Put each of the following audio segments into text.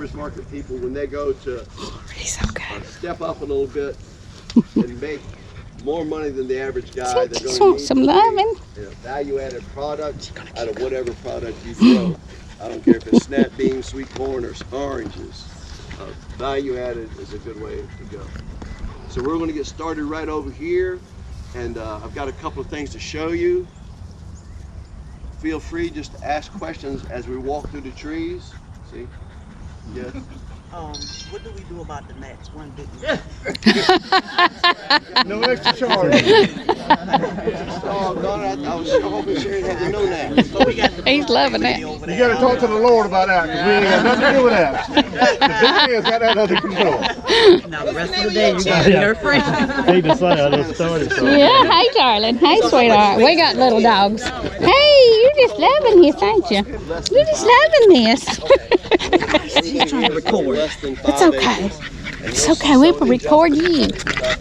farmers market people, when they go to He's okay. step up a little bit and make more money than the average guy, they're Just going want to some need loving. value-added product out of whatever product you grow. I don't care if it's snap beans, sweet corn, or oranges. Value-added is a good way to go. So we're going to get started right over here, and I've got a couple of things to show you. Feel free just to ask questions as we walk through the trees. See? Yes. What do we do about the next one? No extra charge. Oh, God, I was hoping Sharon had to know that. He's loving it. You got to talk to the Lord about that, because we ain't got nothing to do with that. The big man's got that under control. Now the rest of the day you got to be her friend. Hate to say I just started. So. Yeah, hey darling. Hey sweetheart. We got little dogs. Hey, you're just loving this, ain't you? You're just loving this. She's trying to record. It's okay. It's okay. We will record you.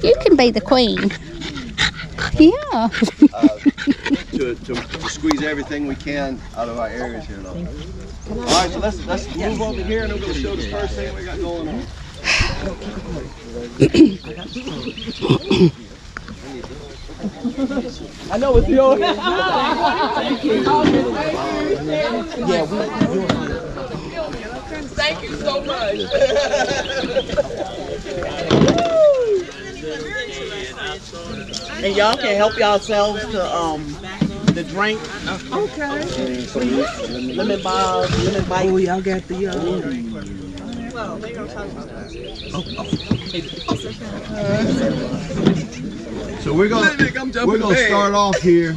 You can be the queen. Yeah. To squeeze everything we can out of our areas here. All right, so let's move over here, and I'm going to show the first thing we got going on. I know it's yours. Yeah, Thank you so much. and y'all can help yourselves to the drink. Okay. Lemon bite. Oh, y'all got the So we're going to start off here.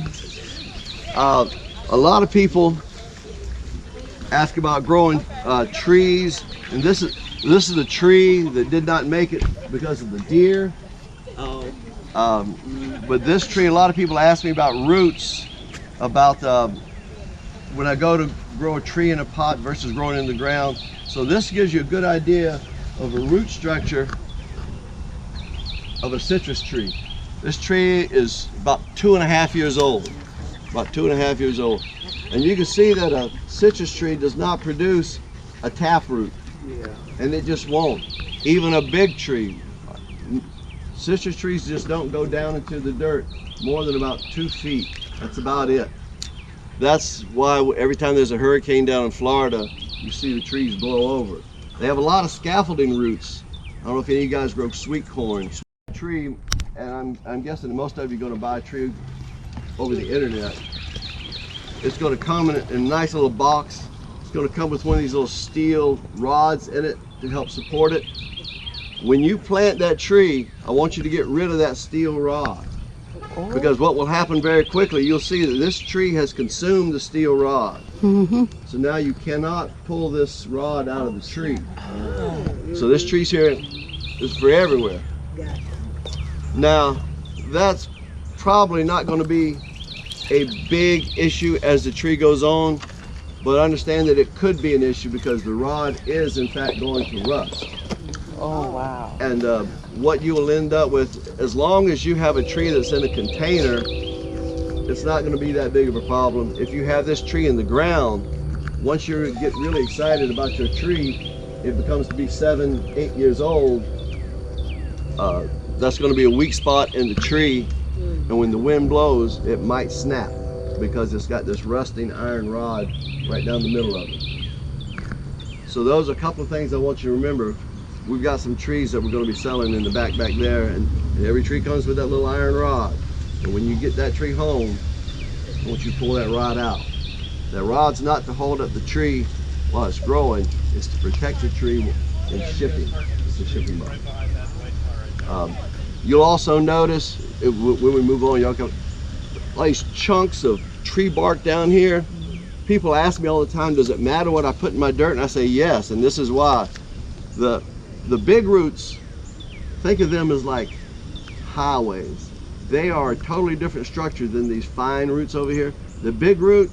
A lot of people ask about growing trees, and this is a tree that did not make it because of the deer. But this tree, a lot of people ask me about roots, about when I go to grow a tree in a pot versus growing in the ground. So this gives you a good idea of a root structure of a citrus tree. This tree is about 2.5 years old. About 2.5 years old. And you can see that a citrus tree does not produce a taproot. Yeah. And it just won't. Even a big tree. Citrus trees just don't go down into the dirt more than about 2 feet. That's about it. That's why every time there's a hurricane down in Florida, you see the trees blow over. They have a lot of scaffolding roots. I don't know if any of you guys grow sweet corn. Tree, and I'm guessing that most of you are going to buy a tree over the internet. It's going to come in a nice little box. It's going to come with one of these little steel rods in it to help support it. When you plant that tree, I want you to get rid of that steel rod. Because what will happen very quickly, you'll see that this tree has consumed the steel rod. So now you cannot pull this rod out of the tree. So this tree's here is for everywhere. Now, that's probably not going to be a big issue as the tree goes on, but understand that it could be an issue because the rod is in fact going to rust. Oh, wow. And what you will end up with, as long as you have a tree that's in a container, it's not going to be that big of a problem. If you have this tree in the ground, once you get really excited about your tree, it becomes to be 7, 8 years old, that's going to be a weak spot in the tree, and when the wind blows, it might snap because it's got this rusting iron rod right down the middle of it. So those are a couple of things I want you to remember. We've got some trees that we're going to be selling in the back there, and every tree comes with that little iron rod. And when you get that tree home, I want you to pull that rod out. That rod's not to hold up the tree while it's growing, it's to protect the tree in shipping. It's a shipping rod. You'll also notice when we move on, y'all come, all these chunks of tree bark down here. People ask me all the time, does it matter what I put in my dirt? And I say yes, and this is why. The big roots, think of them as like highways. They are a totally different structure than these fine roots over here. The big root,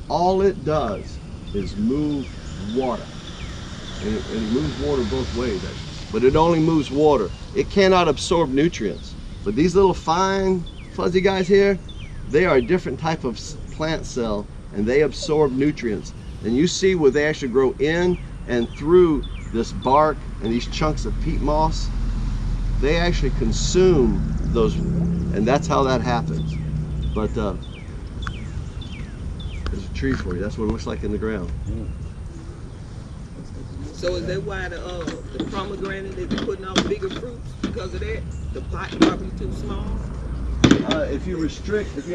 all it does is move water. And it moves water both ways, actually. But it only moves water. It cannot absorb nutrients. But these little fine, fuzzy guys here, they are a different type of plant cell, and they absorb nutrients. And you see where they actually grow in and through this bark and these chunks of peat moss, they actually consume those, and that's how that happens. But there's a tree for you. That's what it looks like in the ground. So is that why the pomegranate is putting out bigger fruits because of that? The pot probably too small? If you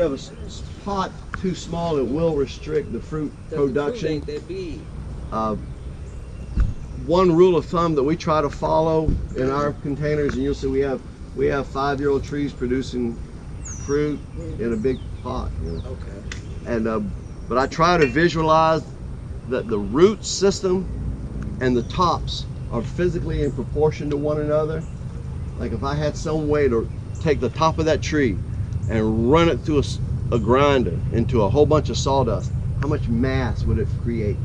have a pot too small, it will restrict the fruit production. The fruit ain't that big. One rule of thumb that we try to follow in our containers, and you'll see we have 5-year-old trees producing fruit in a big pot. You know? Okay. And but I try to visualize that the root system and the tops are physically in proportion to one another. Like if I had some way to take the top of that tree and run it through a grinder into a whole bunch of sawdust, how much mass would it create?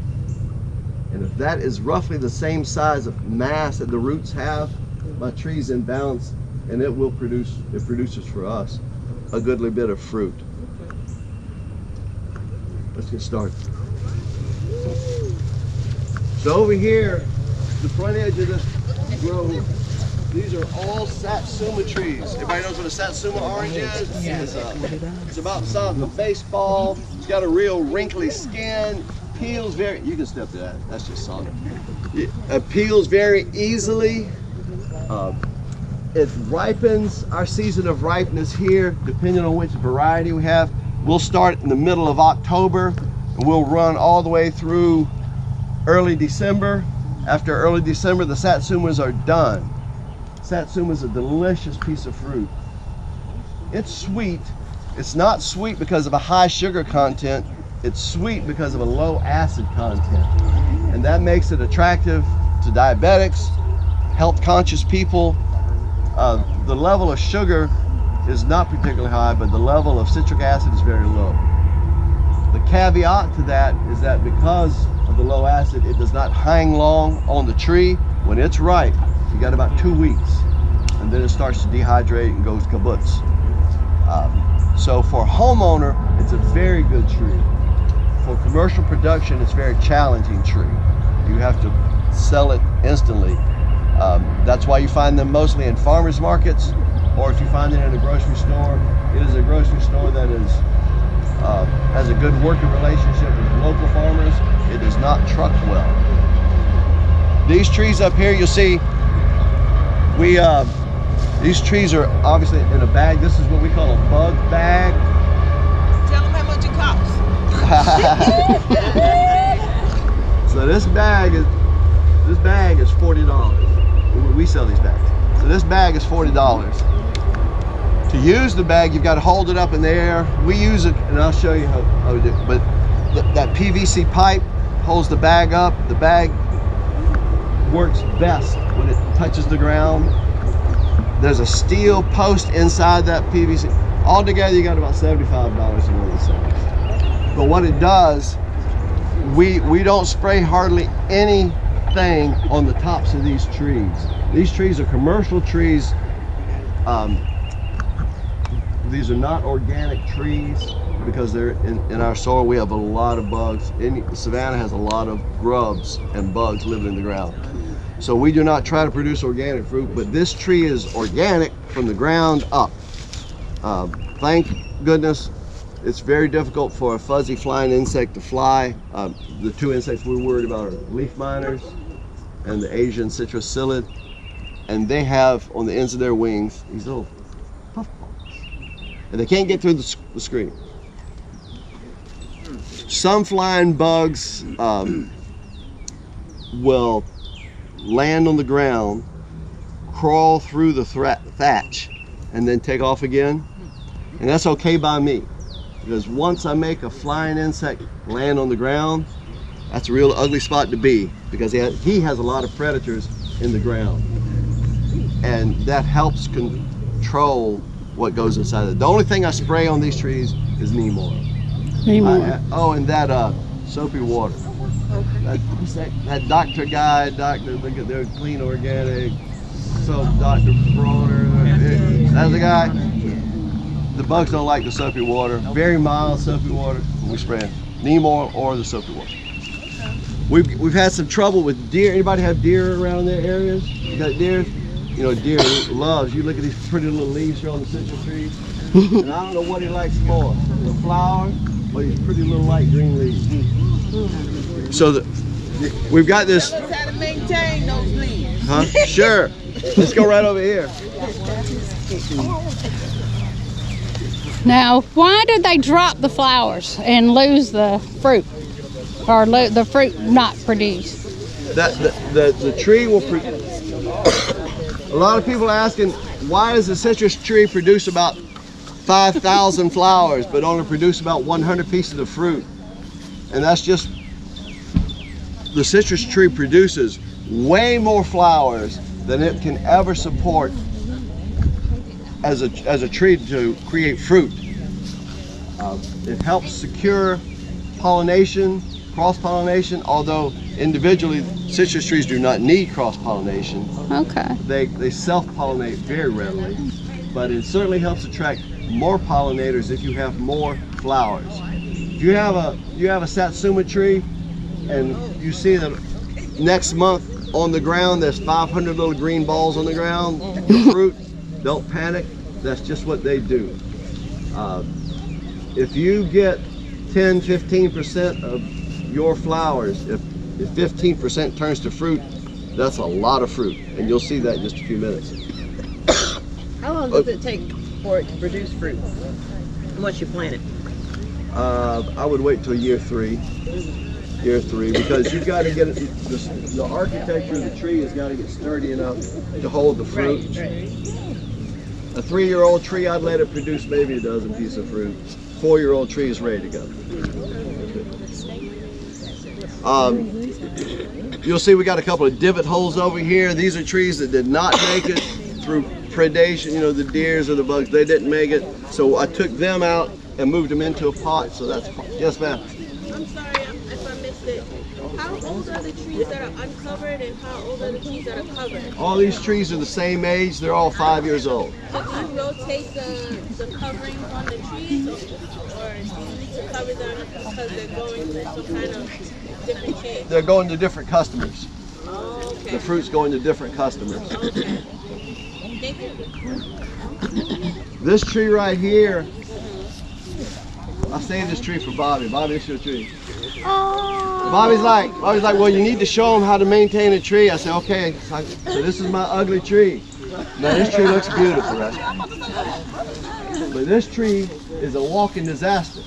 And if that is roughly the same size of mass that the roots have, my tree's in balance, and it produces for us a goodly bit of fruit. Let's get started. So over here, the front edge of this grove, these are all satsuma trees. Everybody knows what a satsuma orange is? It's about the size of a baseball. It's got a real wrinkly skin. Peels very, you can step to that, that's just solid. It peels very easily. It ripens, our season of ripeness here, depending on which variety we have, we'll start in the middle of October and we'll run all the way through early December. After early December, the satsumas are done. Satsuma is a delicious piece of fruit. It's sweet. It's not sweet because of a high sugar content. It's sweet because of a low acid content. And that makes it attractive to diabetics, health conscious people. The level of sugar is not particularly high, but the level of citric acid is very low. The caveat to that is that because of the low acid, it does not hang long on the tree. When it's ripe, you got about 2 weeks, and then it starts to dehydrate and goes kabuts. So for a homeowner, it's a very good tree. For commercial production, it's a very challenging tree. You have to sell it instantly. That's why you find them mostly in farmers markets, or if you find it in a grocery store, it is a grocery store that is has a good working relationship with local farmers. It does not truck well. These trees up here, you'll see, these trees are obviously in a bag. This is what we call a bug bag. Tell them how much it costs. So this bag is $40. We sell these bags. So this bag is $40. To use the bag, you've got to hold it up in the air. We use it, and I'll show you how we do it. But that PVC pipe holds the bag up. The bag works best when it touches the ground. There's a steel post inside that PVC. Altogether, you got about $75 in one of these things. But what it does, we don't spray hardly anything on the tops of these trees. These trees are commercial trees. These are not organic trees because they're in our soil. We have a lot of bugs. Savannah has a lot of grubs and bugs living in the ground. So we do not try to produce organic fruit, but this tree is organic from the ground up. Thank goodness. It's very difficult for a fuzzy flying insect to fly. The two insects we're worried about are leaf miners and the Asian citrus psyllid. And they have on the ends of their wings these little puffballs. And they can't get through the screen. Some flying bugs will land on the ground, crawl through the thatch, and then take off again. And that's okay by me. Because once I make a flying insect land on the ground, that's a real ugly spot to be, because he has a lot of predators in the ground. And that helps control what goes inside it. The only thing I spray on these trees is neem oil. Neem oil. And that soapy water. That doctor guy, look at their clean organic soap, Dr. Bronner, that's the guy. The bugs don't like the soapy water. Very mild soapy water. We spray neem oil or the soapy water. We've had some trouble with deer. Anybody have deer around their areas? You got deer? You know, deer loves. You look at these pretty little leaves here on the citrus trees, and I don't know what he likes more, the flower or these pretty little light green leaves. So we've got this. Tell us how to maintain those leaves. Huh? Sure. Let's go right over here. Now, why did they drop the flowers and lose the fruit, or the fruit not produce? The tree will produce. A lot of people are asking, why does the citrus tree produce about 5,000 flowers but only produce about 100 pieces of fruit? And that's just, the citrus tree produces way more flowers than it can ever support as a tree to create fruit. It helps secure pollination, cross-pollination, although individually citrus trees do not need cross-pollination. Okay. They self-pollinate very readily, but it certainly helps attract more pollinators if you have more flowers. If you have a satsuma tree and you see that next month on the ground there's 500 little green balls on the ground, fruit, don't panic. That's just what they do. If you get 10-15% of your flowers, if 15% turns to fruit, that's a lot of fruit, and you'll see that in just a few minutes. How long does it take for it to produce fruit once you plant it? I would wait till year three, because you've got to get it, the architecture of the tree has got to get sturdy enough to hold the fruit. A 3-year-old tree, I'd let it produce maybe a dozen pieces of fruit. 4-year-old tree is ready to go. You'll see we got a couple of divot holes over here. These are trees that did not make it through predation, you know, the deers or the bugs, they didn't make it. So I took them out and moved them into a pot. So that's, yes ma'am? I'm sorry if I missed it. How old are the trees that are uncovered and how old are the trees that are covered? All these trees are the same age. They're all 5 years old. So do you rotate the coverings on the trees or do you need to cover them because they're going through some kind of different shade? They're going to different customers. Oh, okay. The fruit's going to different customers. Okay. Thank you. This tree right here, I saved this tree for Bobby. Bobby, this is your tree. Bobby's like, well, you need to show him how to maintain a tree. I said, okay. So this is my ugly tree. Now this tree looks beautiful, right? But this tree is a walking disaster.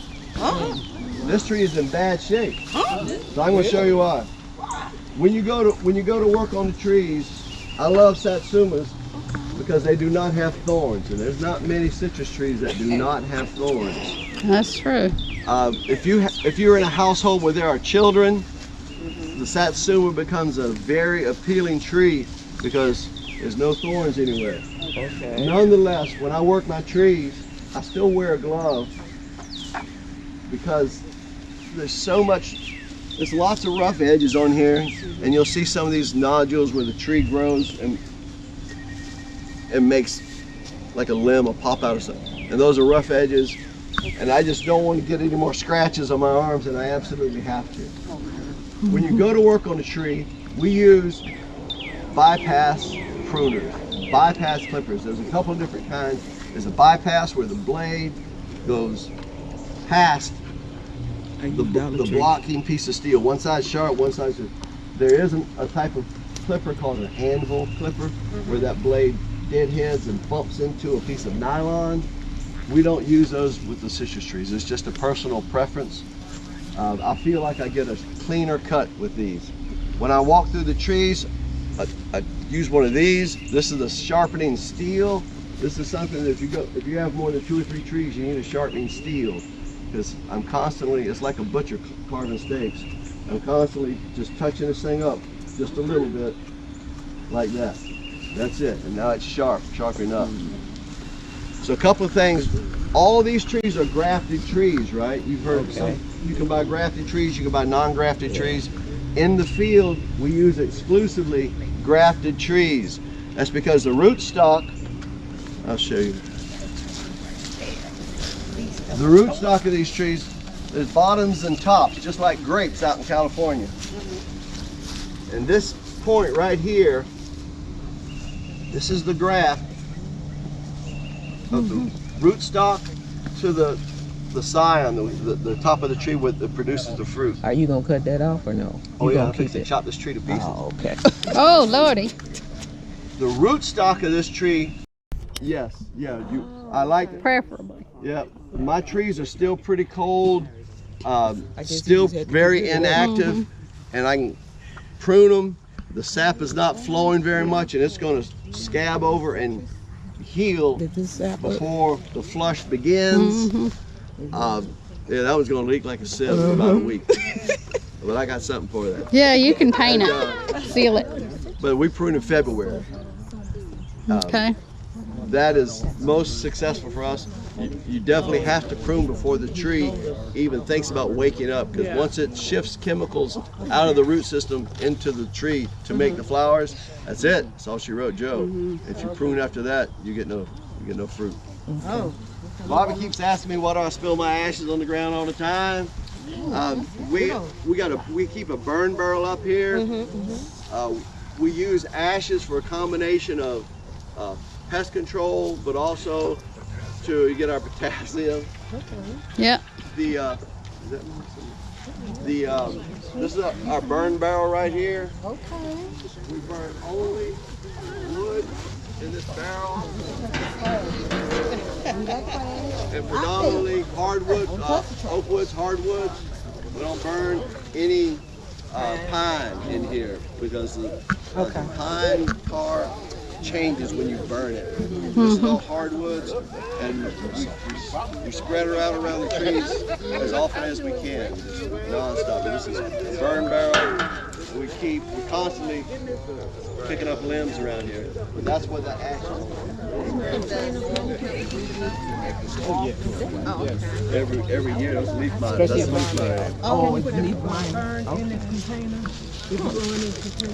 This tree is in bad shape. So I'm going to show you why. When you go to work on the trees, I love satsumas because they do not have thorns, and there's not many citrus trees that do not have thorns. That's true. If you're in a household where there are children, the satsuma becomes a very appealing tree because there's no thorns anywhere. Okay. Nonetheless, when I work my trees, I still wear a glove because there's lots of rough edges on here, and you'll see some of these nodules where the tree grows and makes like a limb will pop out or something. And those are rough edges, and I just don't want to get any more scratches on my arms than I absolutely have to. When you go to work on a tree, we use bypass pruners, bypass clippers. There's a couple of different kinds. There's a bypass where the blade goes past the blocking piece of steel. One side's sharp, one side's sharp. There isn't a type of clipper called an anvil clipper where that blade deadheads and bumps into a piece of nylon. We don't use those with the citrus trees. It's just a personal preference. I feel like I get a cleaner cut with these. When I walk through the trees, I use one of these. This is a sharpening steel. This is something that if you have more than 2 or 3 trees, you need a sharpening steel, because I'm constantly, it's like a butcher carving steaks. I'm constantly just touching this thing up just a little bit like that. That's it, and now it's sharpening up. So a couple of things. All of these trees are grafted trees, right? You've heard some. You can buy grafted trees, you can buy non-grafted trees. In the field, we use exclusively grafted trees. That's because the rootstock, I'll show you. The rootstock of these trees, there's bottoms and tops, just like grapes out in California. And this point right here, this is the graft of the rootstock to the scion, the top of the tree that produces the fruit. Are you gonna cut that off or no? Oh You yeah, gonna I think keep they it? chop this tree to pieces. Oh, okay. Oh, Lordy. The rootstock of this tree, yes, yeah, I like it. Preferably. Yeah, my trees are still pretty cold, guess still you just had to very keep it inactive, and I can prune them. The sap is not flowing very much, and it's going to scab over and heal Did this sap work? before the flush begins. Yeah, that was going to leak like a sieve in about a week, but I got something for that. Yeah, you can paint it. Seal it. But we prune in February. Okay. That is most successful for us. You definitely have to prune before the tree even thinks about waking up, because once it shifts chemicals out of the root system into the tree to make the flowers, that's it. That's all she wrote, Joe. If you prune after that, you get no fruit. Oh. Bobby keeps asking me why do I spill my ashes on the ground all the time. We keep a burn barrel up here. We use ashes for a combination of pest control, but also to get our potassium. Yep. This is our burn barrel right here. Okay. We burn only wood in this barrel, and predominantly hardwood, oak woods, hardwoods. We don't burn any pine in here because the pine tar changes when you burn it. This is all hardwoods, and we spread it out around the trees as often as we can, non-stop. This is a burn barrel. We constantly picking up limbs around here, but that's what that ash is. Every year those leaf miners. That's leaf miner. Oh, it's leaf miner.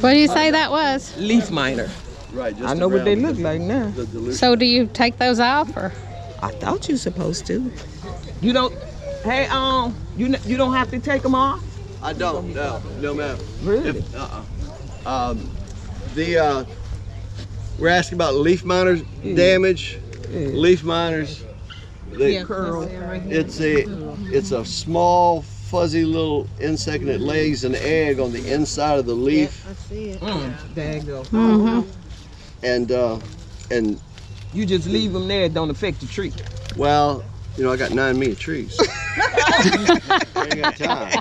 What do you say that was? Leaf miner. Right. Just I know what they around look like now. the dilution. So do you take those off or? I thought you supposed to. You don't. Hey, you don't have to take them off. I don't. No, ma'am. Really? We're asking about leaf miners damage. Leaf miners. Curl. It's a small fuzzy little insect that lays an egg on the inside of the leaf. I see it. There you go. And You just leave them there. It don't affect the tree. well, I got 9 million trees. I ain't got time.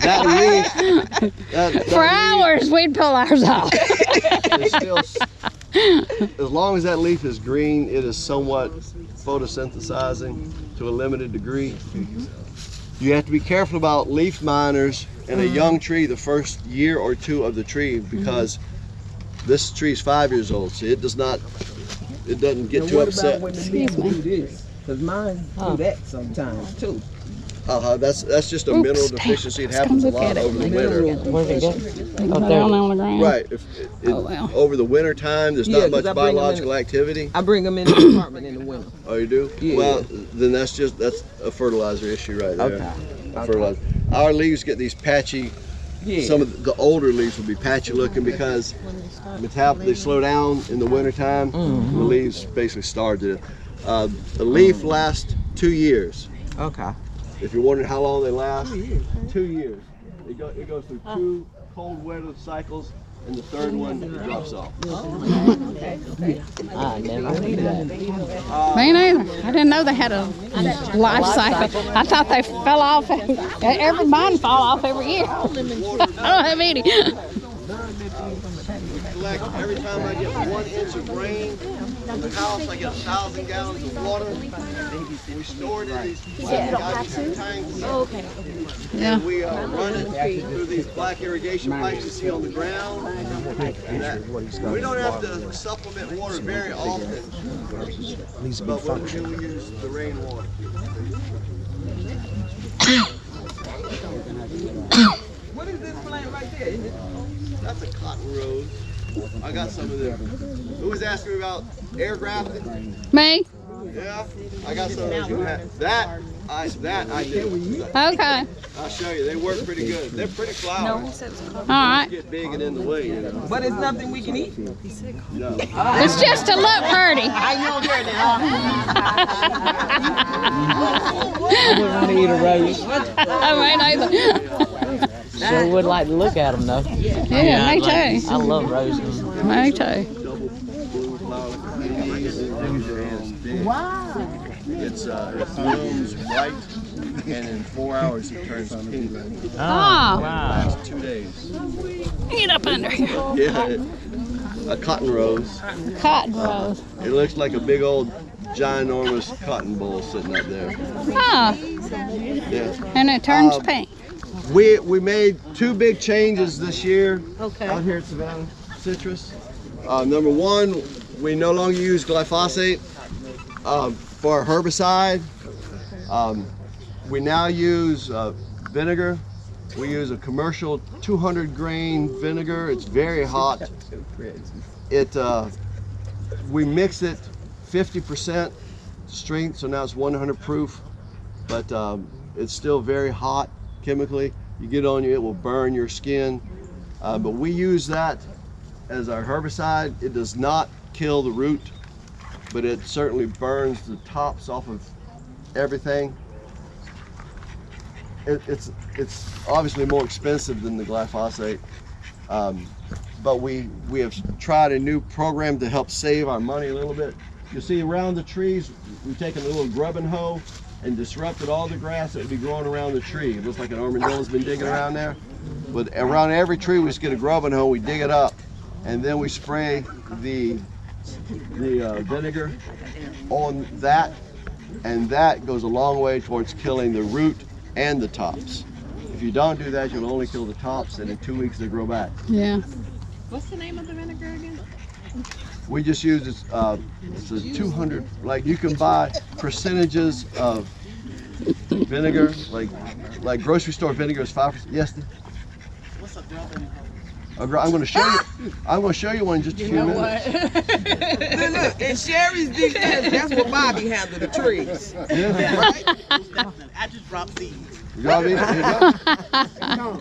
That leaf, For hours we'd pull ours off. is still, as long as that leaf is green, it is somewhat photosynthesizing to a limited degree. You have to be careful about leaf miners in a young tree the first year or two of the tree, because this tree is 5 years old, so it doesn't get too upset. When the leaves do this? Because mine do that sometimes too. That's just a mineral deficiency. It happens a lot over the winter. Down on the ground. Right. Well. Over the winter time, there's Yeah, not 'cause much I bring 'em in biological activity. I bring them in the apartment in the winter. Oh, you do? Yeah. Well, then that's a fertilizer issue right there. Okay. A fertilizer. Our leaves get these patchy. Yeah. Some of the older leaves will be patchy looking because they slow down in the winter time. The leaves basically starve to death. The leaf lasts 2 years. Okay. If you're wondering how long they last, 2 years. It goes through 2 cold weather cycles, and the third one it drops off. I never knew that. Me neither. I didn't know they had a life cycle. I thought they fell off. Mine fall off every year. I don't have any. Collect every time I get 1 inch of rain in the house, I get 1,000 gallons of water. We store it in these tanks. Yeah. And we run it through these black irrigation pipes you see on the ground. We don't have to supplement water very often, but when we do, we use the rainwater. What is this plant right there? That's a cotton rose. I got some of them. Who was asking me about air grafting? Me? Yeah, I got some of those. That I do. Okay. I'll show you. They work pretty good. They're pretty flowery. All right. Get big and in the way, you know. But it's nothing we can eat. No. It's just to look pretty. I know there now. I wouldn't want to eat a rose. I ain't either. Sure would like to look at them though. Yeah, me too. I love roses. Me too. Wow. It blooms white, and in 4 hours it turns pink. Oh. Wow. 2 days. Get up under here. Yeah, a cotton rose. Cotton rose. It looks like a big old ginormous cotton ball sitting up there. Huh. Yeah. And it turns pink. We made 2 big changes this year Okay. out here at Savannah Citrus. Number 1, we no longer use glyphosate for herbicide. We now use vinegar. We use a commercial 200 grain vinegar. It's very hot. We mix it 50% strength, so now it's 100 proof, but it's still very hot chemically. You get on you, it will burn your skin. But we use that as our herbicide. It does not kill the root, but it certainly burns the tops off of everything. It's obviously more expensive than the glyphosate, but we have tried a new program to help save our money a little bit. You see around the trees, we've taken a little grubbing hoe and disrupted all the grass that would be growing around the tree. It looks like an armadillo's been digging around there. But around every tree, we just get a grubbing hoe, we dig it up, and then we spray the vinegar on that, and that goes a long way towards killing the root and the tops. If you don't do that, you'll only kill the tops, and in 2 weeks they grow back. Yeah. What's the name of the vinegar again? We just use it's a 200, like you can buy percentages of vinegar, like grocery store vinegar is 5%. Yes. What's a grubbing? I'm going to show you. I'm going to show you one in just a few minutes. Look, in Sherry's defense, that's what Bobby handled the trees. Yeah. Right? I just dropped seeds. You got me? There you go.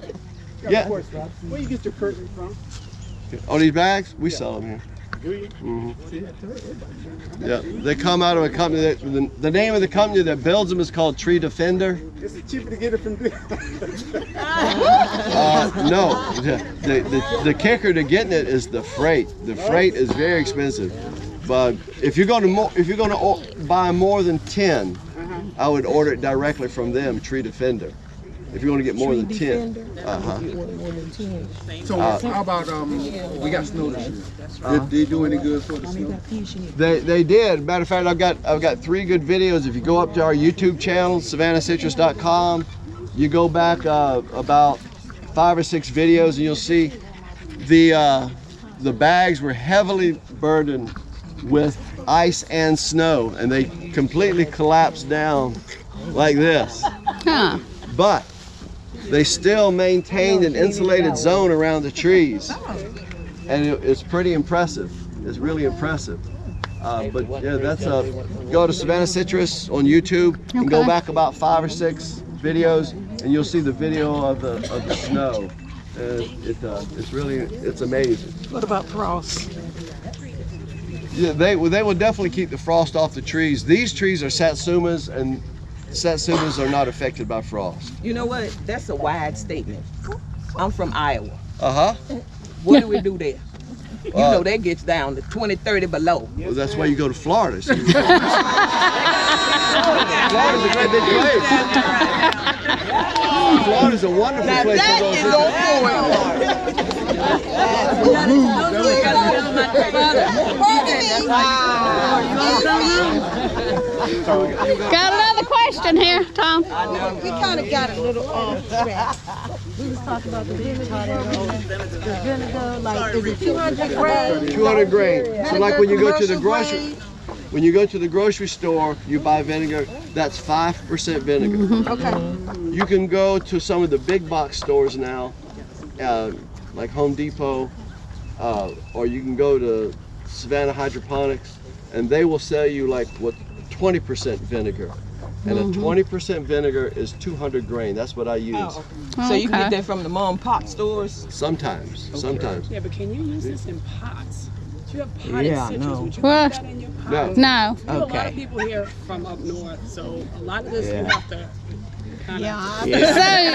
Yeah. Where you get your curtain from? On these bags, we sell them here. Do you? Yeah, they come out of a company that the name of the company that builds them is called Tree Defender. Is it cheaper to get it from there? No, the kicker to getting it is the freight. The freight is very expensive. But if you're going to buy more than 10, I would order it directly from them, Tree Defender. If you want to get more than 10. So how about we got snow this year? Did they do any good for the snow? They did. Matter of fact, I've got 3 good videos. If you go up to our YouTube channel, savannahcitrus.com, you go back about 5 or 6 videos, and you'll see the bags were heavily burdened with ice and snow, and they completely collapsed down like this. Huh. But they still maintained an insulated zone around the trees, and it's pretty impressive. It's really impressive. But yeah, go to Savannah Citrus on YouTube and go back about 5 or 6 videos, and you'll see the video of the snow. It's amazing. What about frost? Yeah, they will definitely keep the frost off the trees. These trees are satsumas, and satsumas are not affected by frost. You know what? That's a wide statement. I'm from Iowa. What do we do there? You know that gets down to 20, 30 below. Well, that's why you go to Florida. So Florida's a great big place. Florida's a wonderful place to go Got another question here, Tom. We kind of got a little off track. We was talking about the vinegar, like, is it 200 grains? 200 grain. So like when you go to the grocery store, you buy vinegar, that's 5% vinegar. Okay. You can go to some of the big box stores now, like Home Depot, or you can go to Savannah Hydroponics, and they will sell you like what 20% vinegar. And a 20% vinegar is 200 grain. That's what I use. Oh, okay. So you can get that from the mom and pop stores? Sometimes, sometimes. Yeah, but can you use this in pots? Do you have potted Yeah, citrus? no. Would you Well, put that in your pot? No. No. We have a lot Okay. of people here from up north, so a lot of this you Yeah. have to kind of. So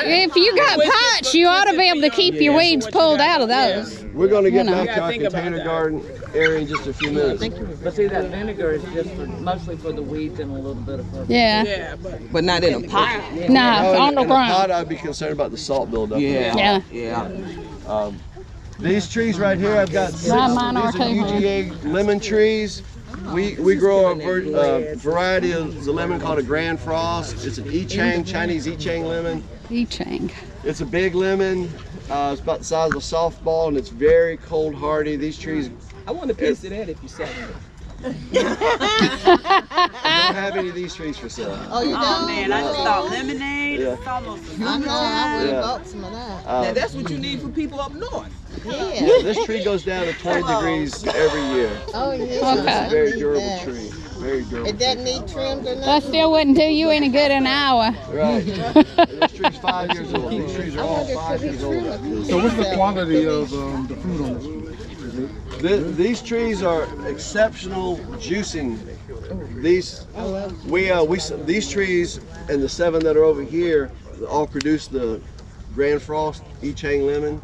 if you got pots, you ought to be able to keep your weeds pulled out of those. We're going to get You know. back to our Think about container that. garden area in just a few minutes. But see, that vinegar is just mostly for the weeds and a little bit of for. Yeah. Yeah, but But not in a pot? No, Oh, on the in a pot, ground. I'd be concerned about the salt buildup. Yeah. Yeah. Yeah. These trees right here, I've got six. Yeah, mine are These are too, huh? UGA lemon trees. We grow a variety of the lemon called a Grand Frost. It's an I-Chang, Chinese I-Chang lemon. E-chang. It's a big lemon. It's about the size of a softball, and it's very cold hardy. These trees I want a piece of that if you sell it. don't have any of these trees for sale. Oh, you don't? Man, I just thought lemonade. Yeah. It's almost. I know, I would Yeah. have bought some of that. Now that's what you need for people up north. Yeah. This tree goes down to 20 degrees every year. Oh, yeah. It's a Okay. very I need durable that. tree. Very durable. It doesn't need trimmed or That nothing? still wouldn't do you any good in an hour. Right. And this tree's 5 years old. These trees are all 5 years old. So what's the quality of the fruit on this? These trees are exceptional juicing. These these trees and the 7 that are over here all produce the Grand Frost I-Chang lemon,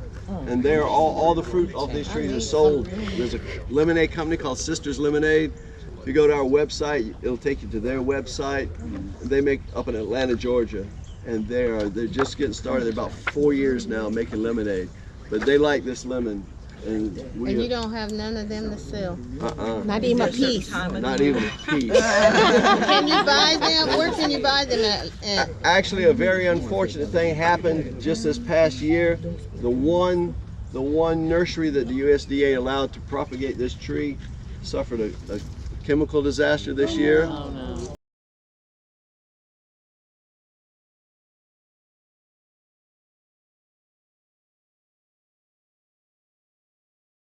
and they're all the fruit off these trees are sold. There's a lemonade company called Sisters Lemonade. If you go to our website, it'll take you to their website. They make up in Atlanta, Georgia, and they're just getting started. They're about 4 years now making lemonade, but they like this lemon. And And you don't have none of them to sell? Not even a piece? Not even a piece. Can you buy them? Where can you buy them at? Actually, a very unfortunate thing happened just this past year. The one nursery that the USDA allowed to propagate this tree suffered a chemical disaster this year.